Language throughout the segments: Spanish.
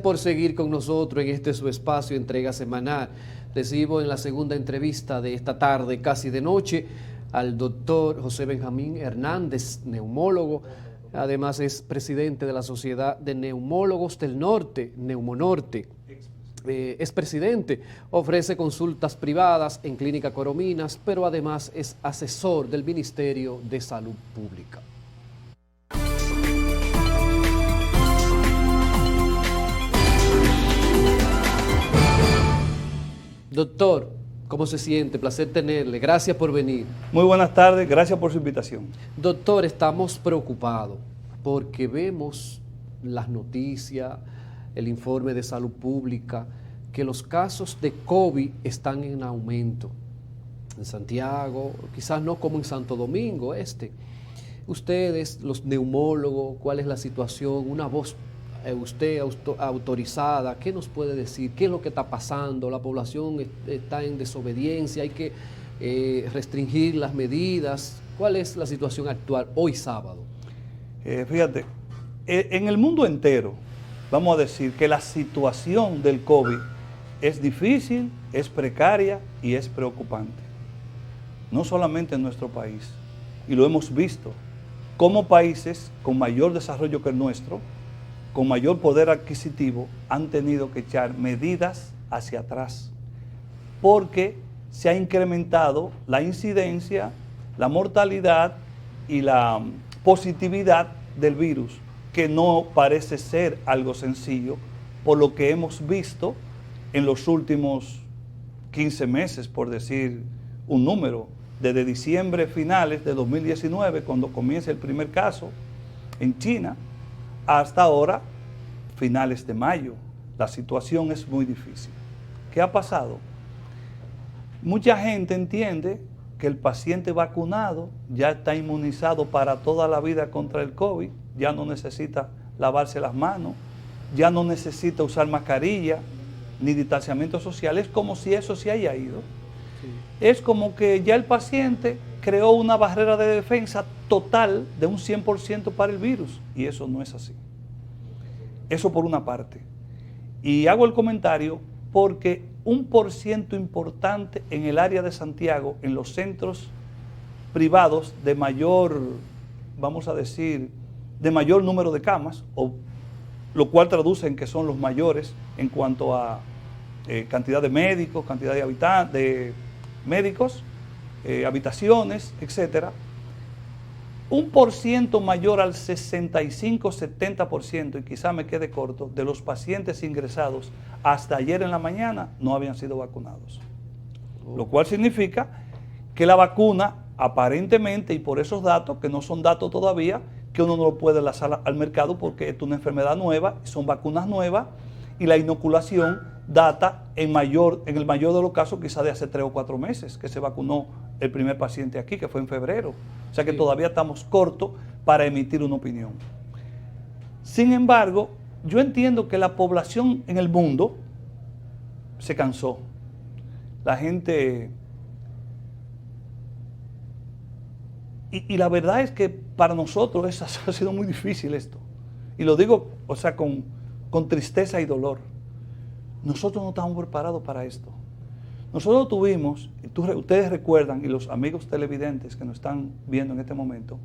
Por seguir con nosotros en este su espacio entrega semanal. Recibo en la segunda entrevista de esta tarde, casi de noche, al doctor José Benjamín Hernández, neumólogo. Además es presidente de la Sociedad de Neumólogos del Norte, Neumonorte. Es presidente, ofrece consultas privadas en Clínica Corominas, pero además es asesor del Ministerio de Salud Pública. Doctor, ¿cómo se siente? Placer tenerle. Gracias por venir. Muy buenas tardes, gracias por su invitación. Doctor, estamos preocupados porque vemos las noticias, el informe de salud pública, que los casos de COVID están en aumento. En Santiago, quizás no como en Santo Domingo Ustedes, los neumólogos, ¿cuál es la situación? Una voz usted autorizada, ¿qué nos puede decir? ¿Qué es lo que está pasando? ¿La población está en desobediencia? ¿Hay que restringir las medidas? ¿Cuál es la situación actual hoy sábado? Fíjate, en el mundo entero, vamos a decir que la situación del COVID es difícil, es precaria y es preocupante. No solamente en nuestro país, y lo hemos visto, como países con mayor desarrollo que el nuestro, con mayor poder adquisitivo, han tenido que echar medidas hacia atrás, porque se ha incrementado la incidencia, la mortalidad y la positividad del virus, que no parece ser algo sencillo, por lo que hemos visto en los últimos 15 meses, por decir un número, desde diciembre finales de 2019, cuando comienza el primer caso en China, hasta ahora, finales de mayo. La situación es muy difícil. ¿Qué ha pasado? Mucha gente entiende que el paciente vacunado ya está inmunizado para toda la vida contra el COVID, ya no necesita lavarse las manos, ya no necesita usar mascarilla, ni distanciamiento social. Es como si eso se haya ido. Sí. Es como que ya el paciente creó una barrera de defensa total de un 100% para el virus, y eso no es así. Eso por una parte. Y hago el comentario porque un % importante en el área de Santiago, en los centros privados de mayor, vamos a decir, de mayor número de camas, lo cual traduce en que son los mayores en cuanto a cantidad de médicos, cantidad de médicos, habitaciones, etcétera. Un % mayor al 65-70%, y quizá me quede corto, de los pacientes ingresados hasta ayer en la mañana no habían sido vacunados. Lo cual significa que la vacuna, aparentemente, y por esos datos, que no son datos todavía, que uno no lo puede lanzar al mercado porque es una enfermedad nueva, son vacunas nuevas, y la inoculación data en el mayor de los casos quizá de hace 3 o 4 meses que se vacunó el primer paciente aquí, que fue en febrero. O sea que todavía estamos cortos para emitir una opinión. Sin embargo, yo entiendo que la población en el mundo se cansó. La gente... Y la verdad es que para nosotros ha sido muy difícil esto. Y lo digo, o sea, con tristeza y dolor. Nosotros no estamos preparados para esto. Nosotros tuvimos, ustedes recuerdan, y los amigos televidentes que nos están viendo en este momento,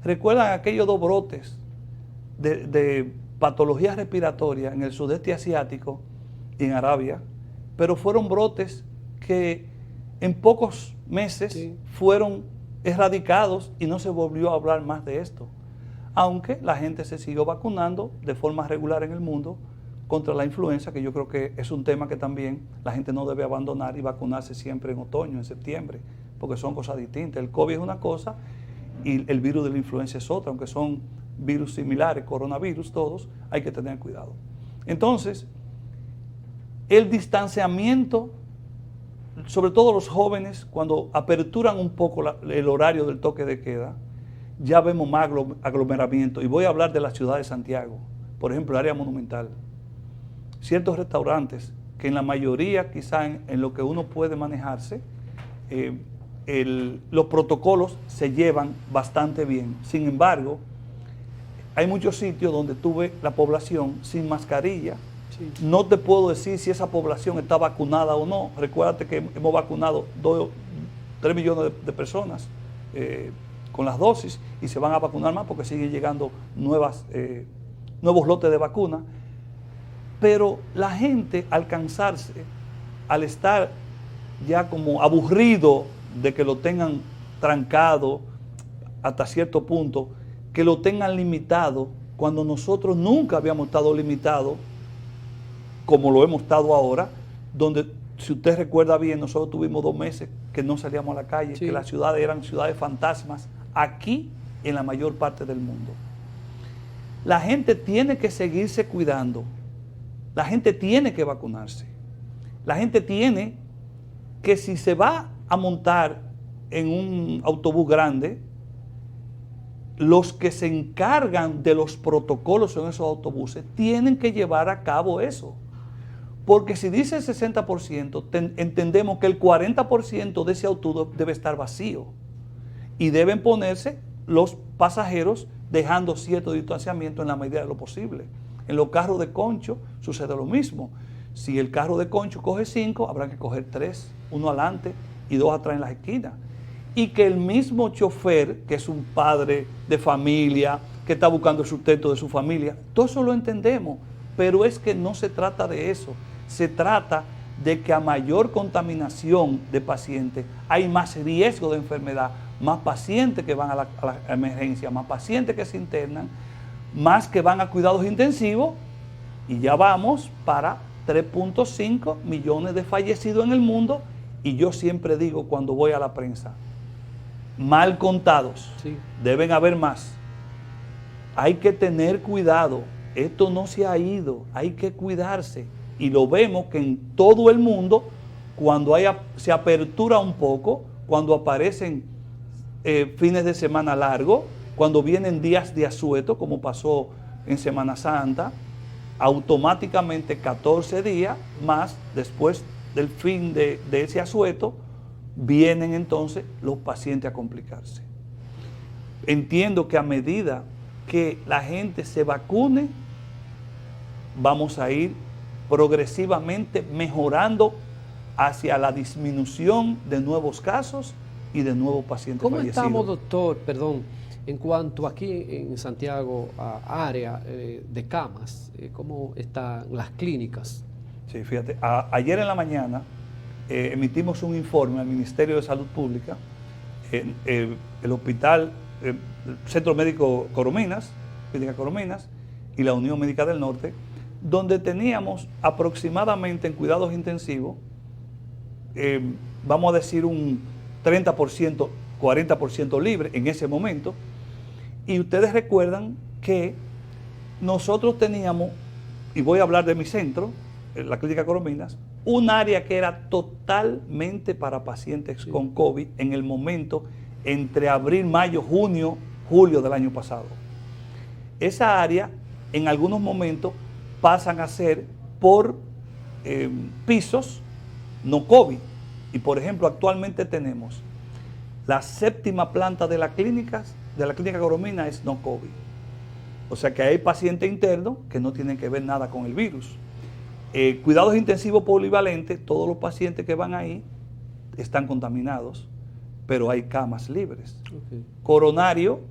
recuerdan aquellos 2 brotes de patología respiratoria en el sudeste asiático y en Arabia, pero fueron brotes que en pocos meses fueron erradicados y no se volvió a hablar más de esto, aunque la gente se siguió vacunando de forma regular en el mundo contra la influenza, que yo creo que es un tema que también la gente no debe abandonar y vacunarse siempre en otoño, en septiembre, porque son cosas distintas. El COVID es una cosa y el virus de la influenza es otra, aunque son virus similares, coronavirus todos, hay que tener cuidado. Entonces, el distanciamiento, sobre todo los jóvenes, cuando aperturan un poco el horario del toque de queda, ya vemos más aglomeramiento. Y voy a hablar de la ciudad de Santiago, por ejemplo, el área monumental. Ciertos restaurantes que en la mayoría, quizá en lo que uno puede manejarse, los protocolos se llevan bastante bien. Sin embargo, hay muchos sitios donde tuve la población sin mascarilla, Sí. No te puedo decir si esa población está vacunada o no. Recuérdate que hemos vacunado 3 millones de personas con las dosis y se van a vacunar más porque siguen llegando nuevos lotes de vacuna. Pero la gente, al cansarse, al estar ya como aburrido de que lo tengan trancado hasta cierto punto, que lo tengan limitado, cuando nosotros nunca habíamos estado limitados como lo hemos estado ahora, donde, si usted recuerda bien, nosotros tuvimos 2 meses que no salíamos a la calle, Sí. que las ciudades eran ciudades fantasmas, aquí en la mayor parte del mundo. La gente tiene que seguirse cuidando, la gente tiene que vacunarse, la gente tiene que, si se va a montar en un autobús grande, los que se encargan de los protocolos en esos autobuses tienen que llevar a cabo eso. Porque si dice el 60%, entendemos que el 40% de ese autobús debe estar vacío. Y deben ponerse los pasajeros dejando cierto distanciamiento en la medida de lo posible. En los carros de concho sucede lo mismo. Si el carro de concho coge 5, habrá que coger 3, 1 adelante y 2 atrás en las esquinas. Y que el mismo chofer, que es un padre de familia, que está buscando el sustento de su familia, todo eso lo entendemos, pero es que no se trata de eso. Se trata de que a mayor contaminación de pacientes hay más riesgo de enfermedad, más pacientes que van a la emergencia, más pacientes que se internan, más que van a cuidados intensivos, y ya vamos para 3.5 millones de fallecidos en el mundo. Y yo siempre digo cuando voy a la prensa, mal contados, Sí. deben haber más. Hay que tener cuidado, esto no se ha ido, hay que cuidarse. Y lo vemos que en todo el mundo, cuando se apertura un poco, cuando aparecen fines de semana largos, cuando vienen días de asueto, como pasó en Semana Santa, automáticamente 14 días más después del fin de ese asueto, vienen entonces los pacientes a complicarse. Entiendo que a medida que la gente se vacune, vamos a ir progresivamente mejorando hacia la disminución de nuevos casos y de nuevos pacientes ¿Cómo fallecidos. estamos, doctor, perdón, en cuanto aquí en Santiago a área de camas? ¿Cómo están las clínicas? Sí, fíjate, ayer en la mañana emitimos un informe al Ministerio de Salud Pública, el hospital, el Centro Médico Corominas, Clínica Corominas, y la Unión Médica del Norte, donde teníamos aproximadamente en cuidados intensivos, vamos a decir un 30%, 40% libre en ese momento. Y ustedes recuerdan que nosotros teníamos, y voy a hablar de mi centro, la Clínica Corominas, un área que era totalmente para pacientes con COVID en el momento entre abril, mayo, junio, julio del año pasado. Esa área en algunos momentos pasan a ser por pisos no COVID. Y por ejemplo, actualmente tenemos la 7ª planta de la Clínica Corominas es no COVID. O sea que hay pacientes internos que no tienen que ver nada con el virus. Cuidados intensivos polivalentes, todos los pacientes que van ahí están contaminados, pero hay camas libres. Okay. Coronario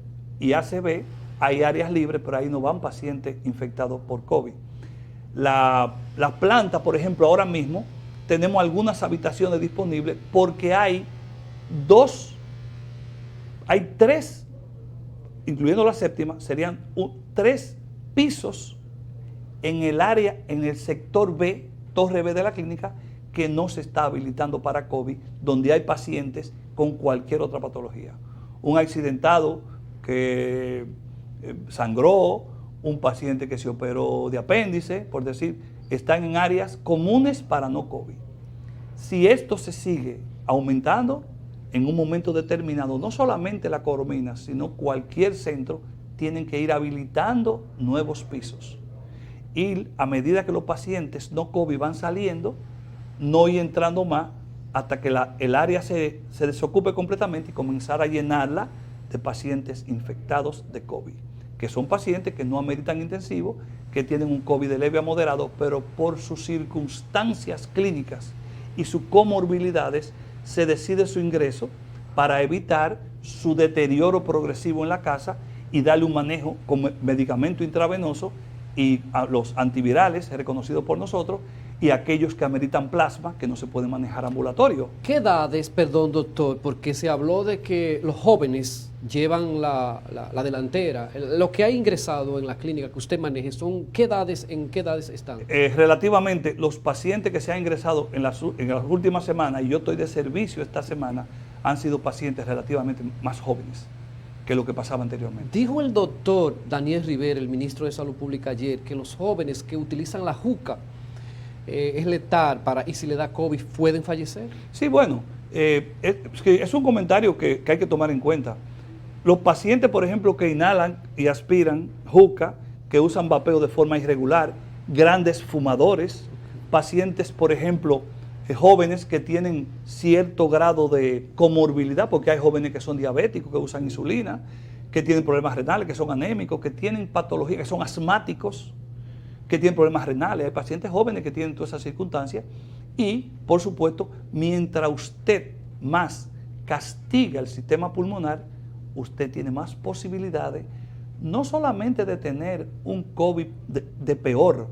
y ACV, hay áreas libres, pero ahí no van pacientes infectados por COVID. La planta, por ejemplo, ahora mismo tenemos algunas habitaciones disponibles porque hay 3, incluyendo la 7ª, serían 3 pisos en el área, en el sector B, torre B de la clínica, que no se está habilitando para COVID, donde hay pacientes con cualquier otra patología. Un accidentado que sangró, un paciente que se operó de apéndice, por decir, están en áreas comunes para no COVID. Si esto se sigue aumentando, en un momento determinado, no solamente la Corominas, sino cualquier centro, tienen que ir habilitando nuevos pisos. Y a medida que los pacientes no COVID van saliendo, no ir entrando más hasta que el área se desocupe completamente y comenzar a llenarla de pacientes infectados de COVID. que son pacientes que no ameritan intensivo, que tienen un COVID de leve a moderado, pero por sus circunstancias clínicas y sus comorbilidades se decide su ingreso para evitar su deterioro progresivo en la casa y darle un manejo con medicamento intravenoso y a los antivirales reconocidos por nosotros y aquellos que ameritan plasma que no se pueden manejar ambulatorio. ¿Qué edades, perdón doctor, porque se habló de que los jóvenes llevan la delantera? Lo que ha ingresado en la clínica que usted maneje, ¿en qué edades están? Relativamente, los pacientes que se han ingresado en las últimas semanas, y yo estoy de servicio esta semana, han sido pacientes relativamente más jóvenes que lo que pasaba anteriormente. Dijo el doctor Daniel Rivera, el ministro de Salud Pública ayer, que los jóvenes que utilizan la juca es letal y si le da COVID pueden fallecer. Sí, bueno, es un comentario que hay que tomar en cuenta. Los pacientes, por ejemplo, que inhalan y aspiran juca, que usan vapeo de forma irregular, grandes fumadores, pacientes, por ejemplo, jóvenes que tienen cierto grado de comorbilidad, porque hay jóvenes que son diabéticos, que usan insulina, que tienen problemas renales, que son anémicos, que tienen patologías, que son asmáticos, que tienen problemas renales. Hay pacientes jóvenes que tienen todas esas circunstancias y, por supuesto, mientras usted más castiga el sistema pulmonar, usted tiene más posibilidades no solamente de tener un COVID de peor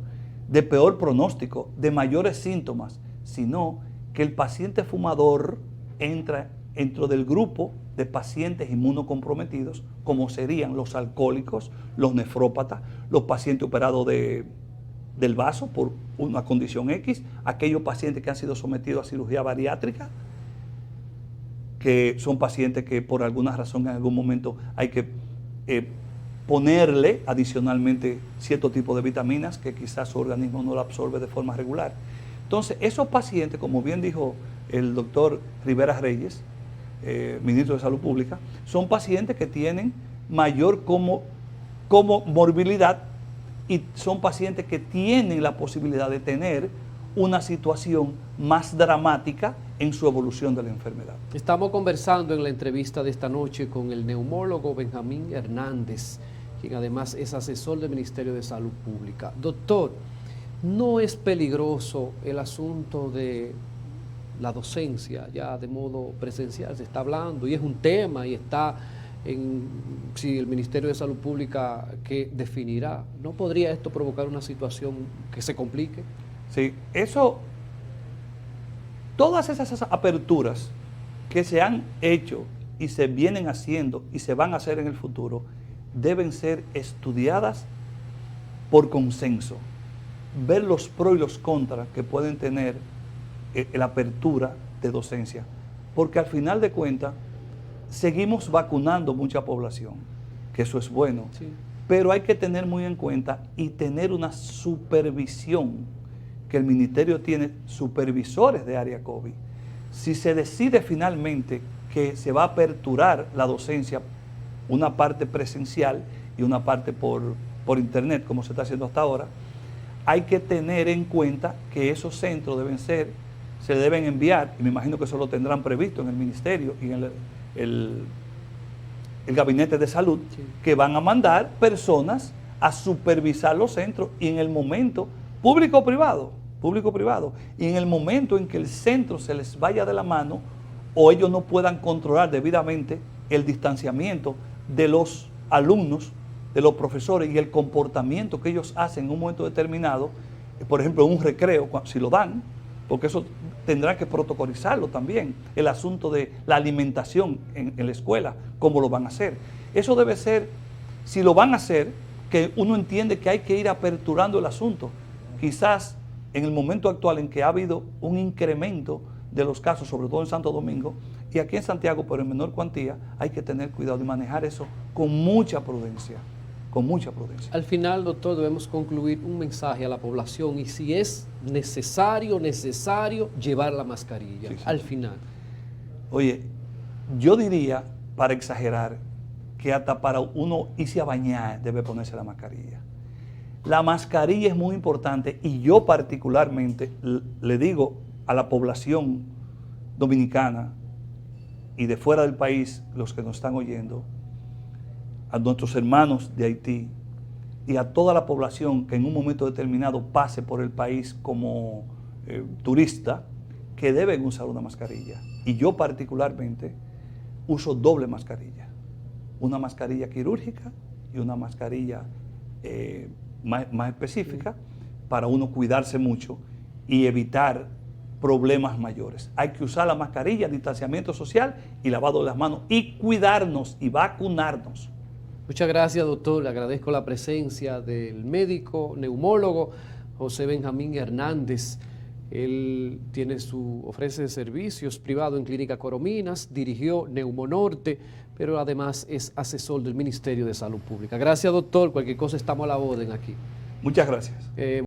pronóstico, de mayores síntomas, sino que el paciente fumador entra dentro del grupo de pacientes inmunocomprometidos, como serían los alcohólicos, los nefrópatas, los pacientes operados del vaso por una condición X, aquellos pacientes que han sido sometidos a cirugía bariátrica, que son pacientes que por alguna razón en algún momento hay que ponerle adicionalmente cierto tipo de vitaminas que quizás su organismo no lo absorbe de forma regular. Entonces, esos pacientes, como bien dijo el doctor Rivera Reyes, ministro de Salud Pública, son pacientes que tienen mayor comorbilidad y son pacientes que tienen la posibilidad de tener una situación más dramática en su evolución de la enfermedad. Estamos conversando en la entrevista de esta noche con el neumólogo Benjamín Hernández, quien además es asesor del Ministerio de Salud Pública. Doctor, ¿no es peligroso el asunto de la docencia ya de modo presencial? Se está hablando y es un tema y está si el Ministerio de Salud Pública que definirá. ¿No podría esto provocar una situación que se complique? Sí, todas esas aperturas que se han hecho y se vienen haciendo y se van a hacer en el futuro deben ser estudiadas por consenso, ver los pros y los contras que pueden tener la apertura de docencia, porque al final de cuentas seguimos vacunando mucha población, que eso es bueno, sí, pero hay que tener muy en cuenta y tener una supervisión, que el ministerio tiene supervisores de área COVID. Si se decide finalmente que se va a aperturar la docencia, una parte presencial y una parte por internet, como se está haciendo hasta ahora, hay que tener en cuenta que esos centros se deben enviar, y me imagino que eso lo tendrán previsto en el ministerio y en el gabinete de salud, sí, que van a mandar personas a supervisar los centros y en el momento público-privado, y en el momento en que el centro se les vaya de la mano o ellos no puedan controlar debidamente el distanciamiento de los alumnos, de los profesores y el comportamiento que ellos hacen en un momento determinado, por ejemplo en un recreo, si lo dan, porque eso tendrá que protocolizarlo también, el asunto de la alimentación en la escuela, cómo lo van a hacer. Eso debe ser, si lo van a hacer, que uno entiende que hay que ir aperturando el asunto. Quizás en el momento actual en que ha habido un incremento de los casos, sobre todo en Santo Domingo, y aquí en Santiago, pero en menor cuantía, hay que tener cuidado y manejar eso con mucha prudencia. Al final, doctor, debemos concluir un mensaje a la población y si es necesario, llevar la mascarilla, sí, al final. Oye, yo diría, para exagerar, que hasta para uno irse a bañar debe ponerse la mascarilla. La mascarilla es muy importante y yo particularmente le digo a la población dominicana y de fuera del país, los que nos están oyendo, a nuestros hermanos de Haití y a toda la población que en un momento determinado pase por el país como turista, que deben usar una mascarilla. Y yo particularmente uso doble mascarilla, una mascarilla quirúrgica y una mascarilla más específica para uno cuidarse mucho y evitar problemas mayores. Hay que usar la mascarilla, distanciamiento social y lavado de las manos y cuidarnos y vacunarnos. Muchas gracias, doctor. Le agradezco la presencia del médico neumólogo José Benjamín Hernández. Él ofrece servicios privados en Clínica Corominas, dirigió Neumonorte, pero además es asesor del Ministerio de Salud Pública. Gracias, doctor. Cualquier cosa estamos a la orden aquí. Muchas gracias.